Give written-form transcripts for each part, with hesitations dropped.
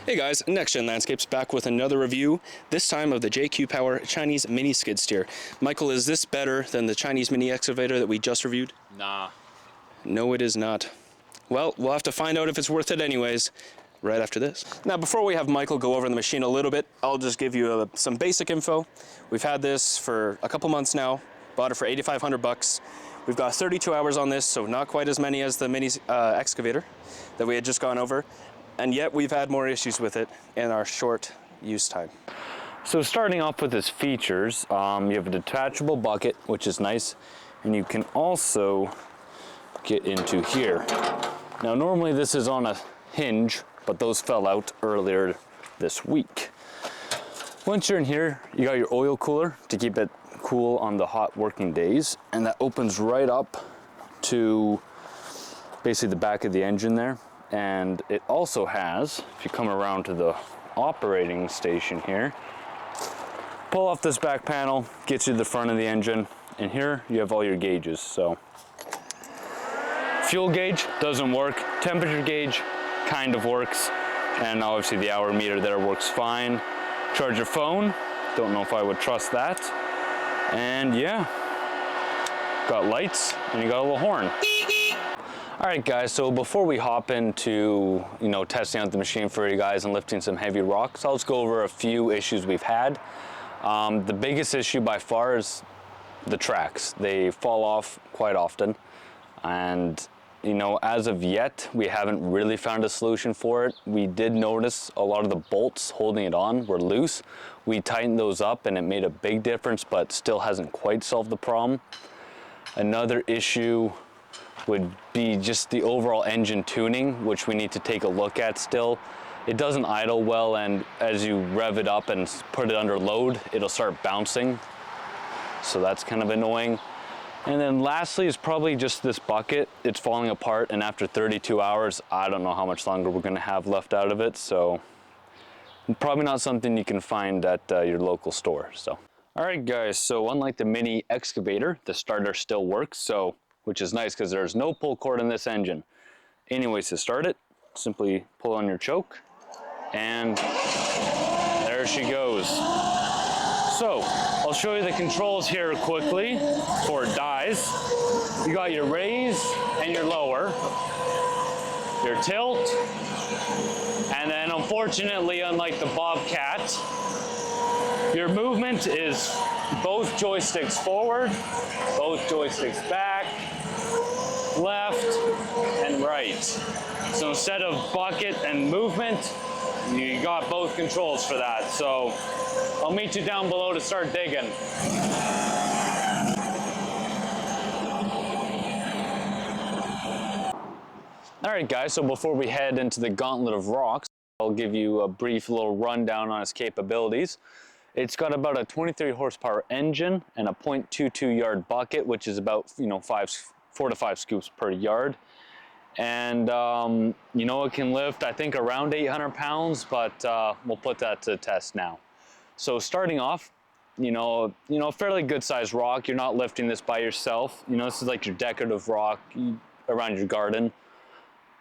Hey guys, Next Gen Landscapes back with another review, this time of the JQ Power Chinese Mini Skid Steer. Michael, is this better than the Chinese Mini Excavator that we just reviewed? Nah. No, it is not. Well, we'll have to find out if it's worth it anyways, right after this. Now, before we have Michael go over the machine a little bit, I'll just give you some basic info. We've had this for a couple months now, bought it for 8,500 bucks. We've got 32 hours on this, so not quite as many as the Mini Excavator that we had just gone over. And yet we've had more issues with it in our short use time. So starting off with its features, you have a detachable bucket, which is nice, and you can also get into here. Now normally this is on a hinge, but those fell out earlier this week. Once you're in here, you got your oil cooler to keep it cool on the hot working days, and that opens right up to basically the back of the engine there. And it also has, if you come around to the operating station here, pull off this back panel, gets you to the front of the engine, and here you have all your gauges. So fuel gauge doesn't work, temperature gauge kind of works, and obviously the hour meter there works fine. Charge your phone, don't know if I would trust that. And yeah, got lights and you got a little horn. All right guys, so before we hop into, testing out the machine for you guys and lifting some heavy rocks, I'll just go over a few issues we've had. The biggest issue by far is the tracks. They fall off quite often. And, as of yet, we haven't really found a solution for it. We did notice a lot of the bolts holding it on were loose. We tightened those up and it made a big difference, but still hasn't quite solved the problem. Another issue would be just the overall engine tuning, which we need to take a look at still. It doesn't idle well, and as you rev it up and put it under load, it'll start bouncing. So that's kind of annoying. And then lastly is probably just this bucket. It's falling apart, and after 32 hours, I don't know how much longer we're gonna have left out of it, so probably not something you can find at your local store. So, all right guys, so unlike the Mini Excavator, the starter still works, which is nice because there's no pull cord in this engine. Anyways, to start it, simply pull on your choke, and there she goes. So, I'll show you the controls here quickly before it dies. You got your raise and your lower, your tilt, and then unfortunately, unlike the Bobcat, your movement is both joysticks forward, both joysticks back, left, and right. So instead of bucket and movement, you got both controls for that. So I'll meet you down below to start digging. All right guys, so before we head into the gauntlet of rocks, I'll give you a brief little rundown on its capabilities. It's got about a 23 horsepower engine and a 0.22 yard bucket, which is about 4 to 5 scoops per yard. And it can lift, I think, around 800 pounds, but we'll put that to the test now. So starting off, fairly good sized rock. You're not lifting this by yourself. This is like your decorative rock around your garden.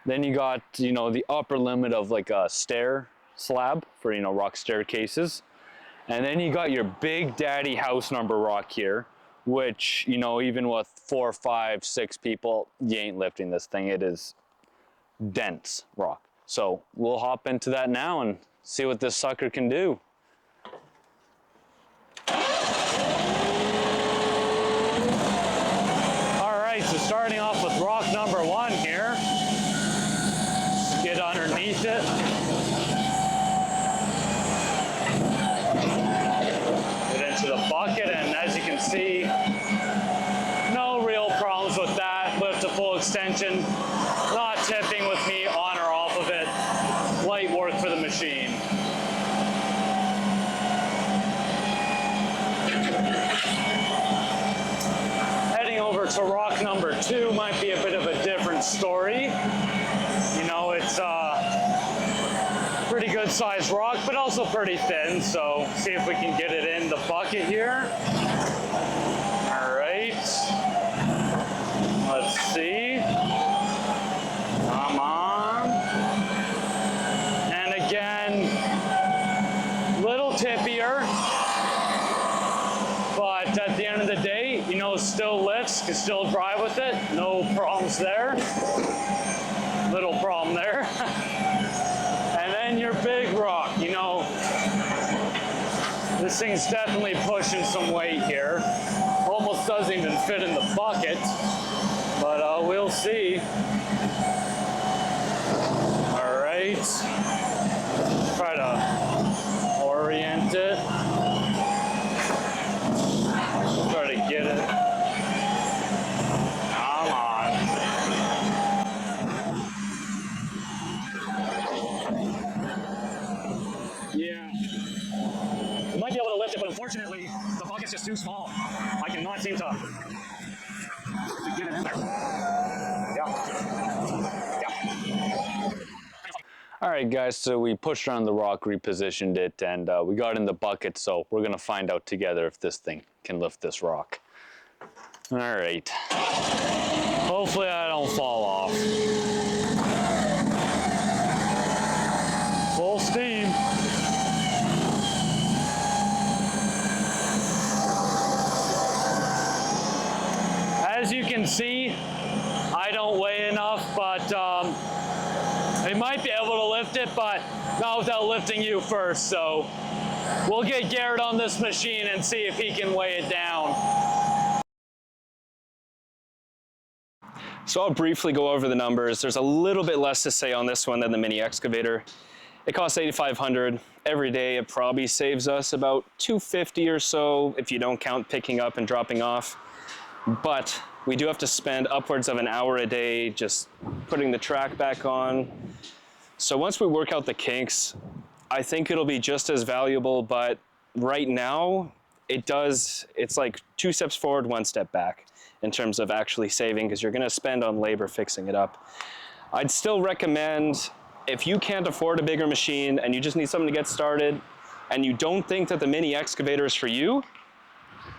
Then you got, the upper limit of like a stair slab for, rock staircases. And then you got your big daddy house number rock here, which, even with 4, 5, 6 people, you ain't lifting this thing. It is dense rock. So we'll hop into that now and see what this sucker can do. All right, so starting off with rock number 1 here. Just get underneath it. Bucket, and as you can see, no real problems with that. Lift to full extension, not tipping with me on or off of it. Light work for the machine. Heading over to rock number 2 might be a bit of a different story. It's pretty good sized rock, but also pretty thin, so see if we can get it in the bucket here. All right, let's see. Come on. And again, can still drive with it, no problems there. Little problem there. And then your big rock, you know, this thing's definitely pushing some weight here. Almost doesn't even fit in the bucket, but we'll see. All right, try to orient it. Try to get it. Come on. Yeah. We might be able to lift it, but unfortunately, the bucket's just too small. I cannot seem to get it in there. Yeah. All right, guys, so we pushed around the rock, repositioned it, and we got in the bucket, so we're gonna find out together if this thing can lift this rock. All right. Hopefully I don't fall off. Full steam. As you can see, I don't weigh enough, but they might be able to lift it, but not without lifting you first. So we'll get Garrett on this machine and see if he can weigh it down. So I'll briefly go over the numbers. There's a little bit less to say on this one than the mini excavator. It costs $8,500. Every day it probably saves us about $250 or so if you don't count picking up and dropping off. But we do have to spend upwards of an hour a day just putting the track back on. So once we work out the kinks, I think it'll be just as valuable, but right now it's like 2 steps forward, 1 step back in terms of actually saving, because you're gonna spend on labor fixing it up. I'd still recommend, if you can't afford a bigger machine and you just need something to get started and you don't think that the mini excavator is for you,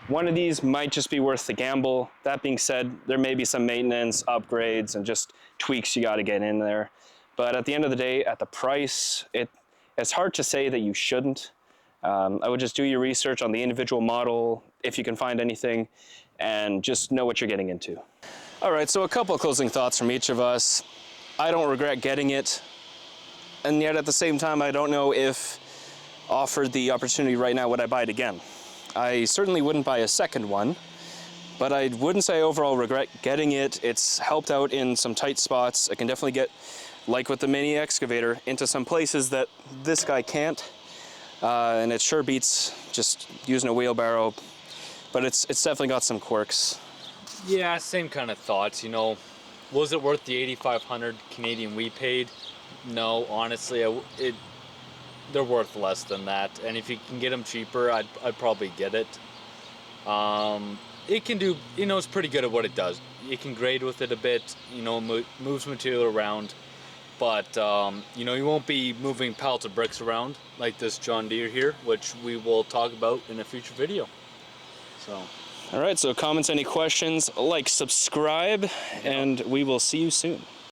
one of these might just be worth the gamble. That being said, there may be some maintenance, upgrades, and just tweaks you gotta get in there. But at the end of the day, at the price, it's hard to say that you shouldn't. I would just do your research on the individual model, if you can find anything, and just know what you're getting into. All right, so a couple of closing thoughts from each of us. I don't regret getting it, and yet at the same time, I don't know if offered the opportunity right now, would I buy it again? I certainly wouldn't buy a second one, but I wouldn't say I overall regret getting it. It's helped out in some tight spots. It can definitely get, like with the mini excavator, into some places that this guy can't. And it sure beats just using a wheelbarrow, but it's definitely got some quirks. Yeah, same kind of thoughts, you know. Was it worth the 8,500 Canadian we paid? No, honestly, they're worth less than that. And if you can get them cheaper, I'd probably get it. It can do, you know, it's pretty good at what it does. You can grade with it a bit, you know, moves material around. But, you know, you won't be moving pallets of bricks around like this John Deere here, which we will talk about in a future video. So. All right, so comments, any questions, like, subscribe, and we will see you soon.